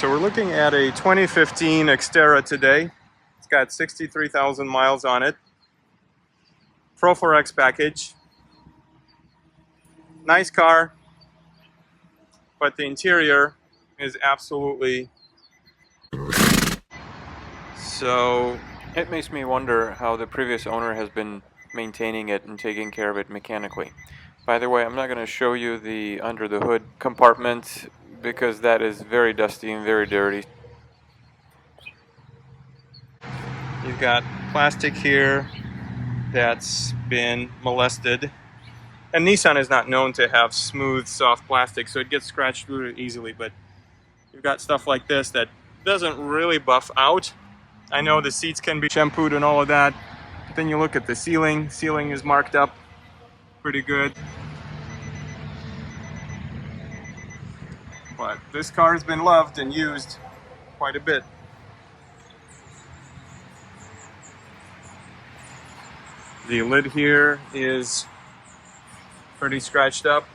So we're looking at a 2015 Xterra today. It's got 63,000 miles on it. Pro-4X package. Nice car, but the interior is absolutely... So it makes me wonder how the previous owner has been maintaining it and taking care of it mechanically. By the way, I'm not going to show you the under the hood compartment because that is very dusty and very dirty. You've got plastic here that's been molested. And Nissan is not known to have smooth, soft plastic, so it gets scratched through easily. But you've got stuff like this that doesn't really buff out. I know the seats can be shampooed and all of that. But then you look at the ceiling. Ceiling is marked up pretty good. But this car has been loved and used quite a bit. The lid here is pretty scratched up,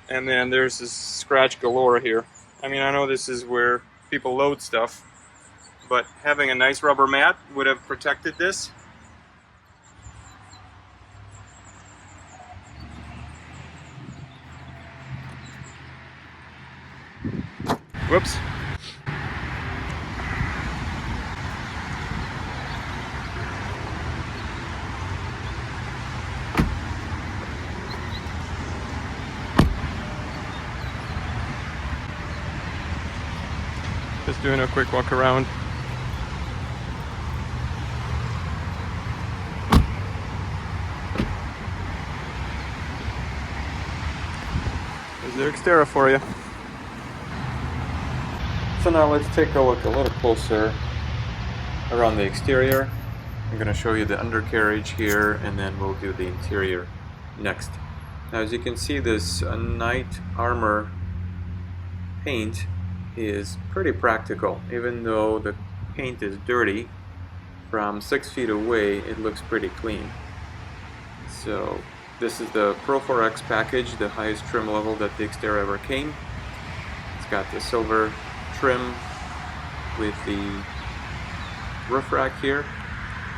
and then there's this scratch galore here. I mean, I know this is where people load stuff, but having a nice rubber mat would have protected this. Whoops. Just doing a quick walk around. There's the Xterra for you. So now let's take a look a little closer around the exterior. I'm going to show you the undercarriage here, and then we'll do the interior next. Now, as you can see, this Knight Armor paint is pretty practical. Even though the paint is dirty, from 6 feet away it looks pretty clean. So this is the Pro-4X package, the highest trim level that the Xterra ever came. It's got the silver trim with the roof rack here.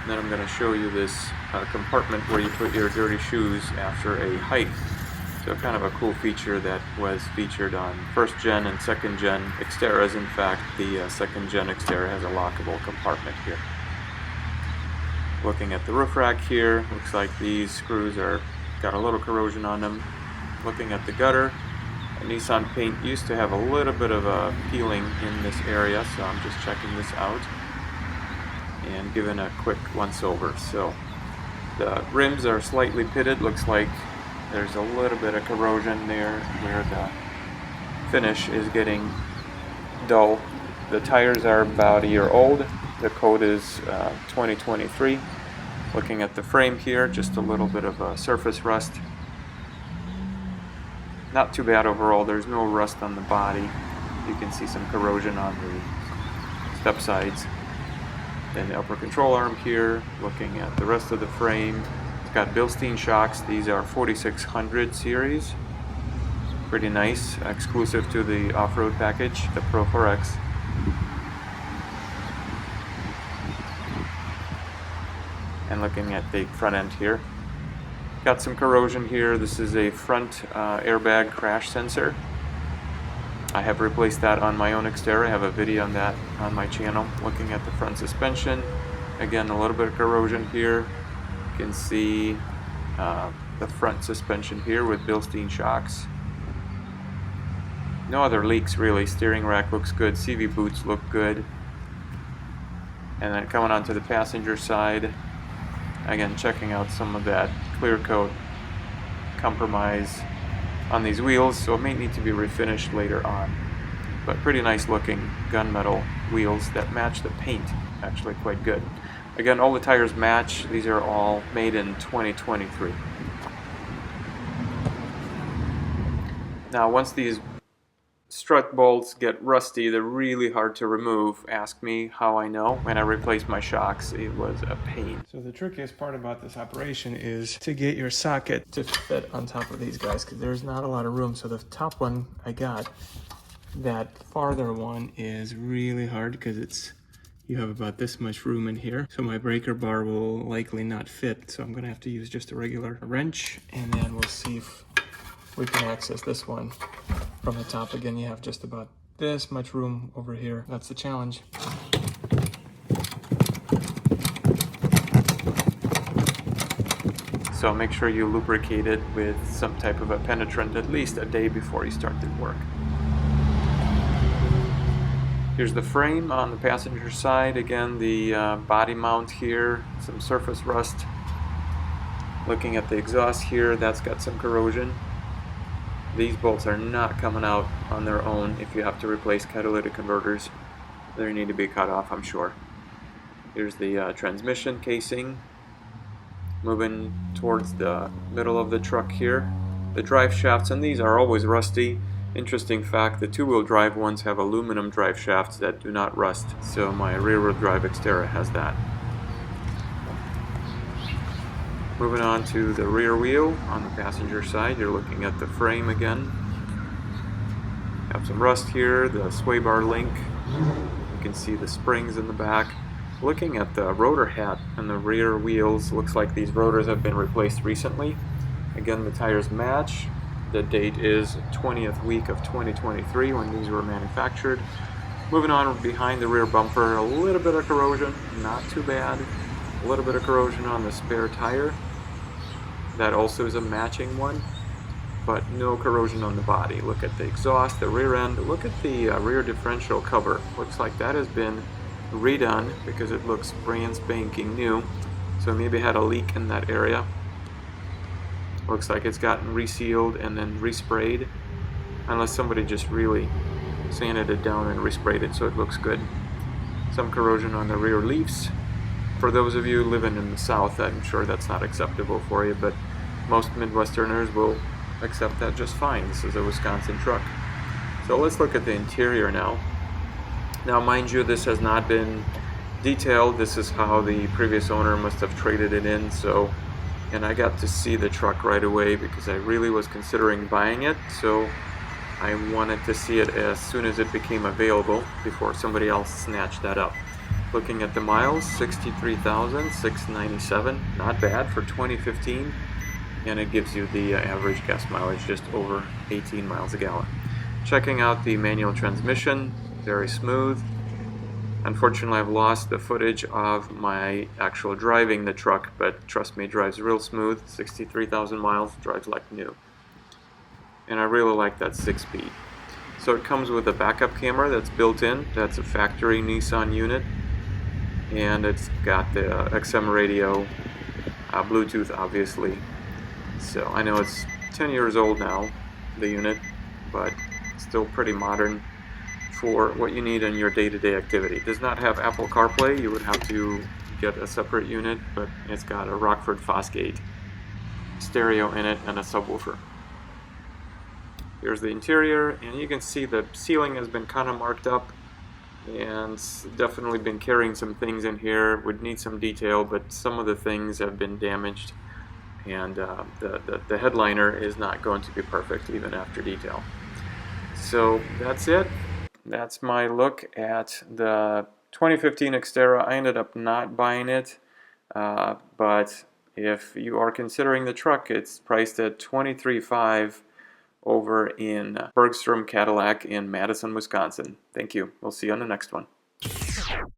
And then I'm going to show you this compartment where you put your dirty shoes after a hike. So kind of a cool feature that was featured on first gen and second gen Xterras. In fact, the second gen Xterra has a lockable compartment here. Looking at the roof rack here, looks like these screws are got a little corrosion on them. Looking at the gutter, Nissan paint used to have a little bit of a peeling in this area, so I'm just checking this out and giving a quick once over. So the rims are slightly pitted. Looks like there's a little bit of corrosion there where the finish is getting dull. The tires are about a year old. The code is 2023. Looking at the frame here, just a little bit of a surface rust. Not too bad overall. There's no rust on the body. You can see some corrosion on the step sides. Then the upper control arm here, looking at the rest of the frame. It's got Bilstein shocks. These are 4600 series. Pretty nice, exclusive to the off-road package, the Pro-4X. And looking at the front end here. Got some corrosion here. This is a front airbag crash sensor. I have replaced that on my own Xterra. I have a video on that on my channel. Looking at the front suspension, again a little bit of corrosion here. You can see the front suspension here with Bilstein shocks. No other leaks really. Steering rack looks good. CV boots look good. And then coming onto the passenger side, again checking out some of that clear coat compromise on these wheels, so it may need to be refinished later on. But pretty nice looking gunmetal wheels that match the paint actually quite good. Again, all the tires match. These are all made in 2023. Now once these strut bolts get rusty, they're really hard to remove. Ask me how I know. When I replaced my shocks, it was a pain. So the trickiest part about this operation is to get your socket to fit on top of these guys, because there's not a lot of room. So the top one I got That farther one is really hard because you have about this much room in here. So my breaker bar will likely not fit. So I'm gonna have to use just a regular wrench, and then we'll see if we can access this one from the top. Again, you have just about this much room over here. That's the challenge. So make sure you lubricate it with some type of a penetrant at least a day before you start the work. Here's the frame on the passenger side. Again, the body mount here, some surface rust. Looking at the exhaust here, that's got some corrosion. These bolts are not coming out on their own. If you have to replace catalytic converters, they need to be cut off, I'm sure. Here's the transmission casing. Moving towards the middle of the truck here. The drive shafts, and these are always rusty. Interesting fact, the two-wheel drive ones have aluminum drive shafts that do not rust, so my rear-wheel drive Xterra has that. Moving on to the rear wheel on the passenger side, you're looking at the frame again. Have some rust here, the sway bar link. You can see the springs in the back. Looking at the rotor hat and the rear wheels, looks like these rotors have been replaced recently. Again, the tires match. The date is 20th week of 2023 when these were manufactured. Moving on behind the rear bumper, a little bit of corrosion, not too bad. A little bit of corrosion on the spare tire. That also is a matching one, but no corrosion on the body. Look at the exhaust, the rear end. Look at the rear differential cover. Looks like that has been redone because it looks brand spanking new. So maybe had a leak in that area. Looks like it's gotten resealed and then resprayed, unless somebody just really sanded it down and resprayed it so it looks good. Some corrosion on the rear leaves. For those of you living in the South, I'm sure that's not acceptable for you, but most Midwesterners will accept that just fine. This is a Wisconsin truck. So let's look at the interior now. Now, mind you, this has not been detailed. This is how the previous owner must have traded it in. And I got to see the truck right away because I really was considering buying it. So I wanted to see it as soon as it became available before somebody else snatched that up. Looking at the miles, 63,697. Not bad for 2015. And it gives you the average gas mileage just over 18 miles a gallon. Checking out the manual transmission. Very smooth. Unfortunately, I've lost the footage of my actual driving the truck, but trust me, it drives real smooth. 63,000 miles, drives like new. And I really like that 6-speed. So it comes with a backup camera that's built in. That's a factory Nissan unit. And it's got the XM radio, Bluetooth obviously. So I know it's 10 years old now, the unit, but still pretty modern for what you need in your day-to-day activity. It does not have Apple CarPlay. You would have to get a separate unit, but it's got a Rockford Fosgate stereo in it and a subwoofer. Here's the interior, and you can see the ceiling has been kind of marked up, and definitely been carrying some things in here. Would need some detail, but some of the things have been damaged, and the headliner is not going to be perfect even after detail. So that's it. That's my look at the 2015 Xterra. I ended up not buying it, but if you are considering the truck, it's priced at $23,500 over in Bergstrom Cadillac in Madison, Wisconsin. Thank you. We'll see you on the next one.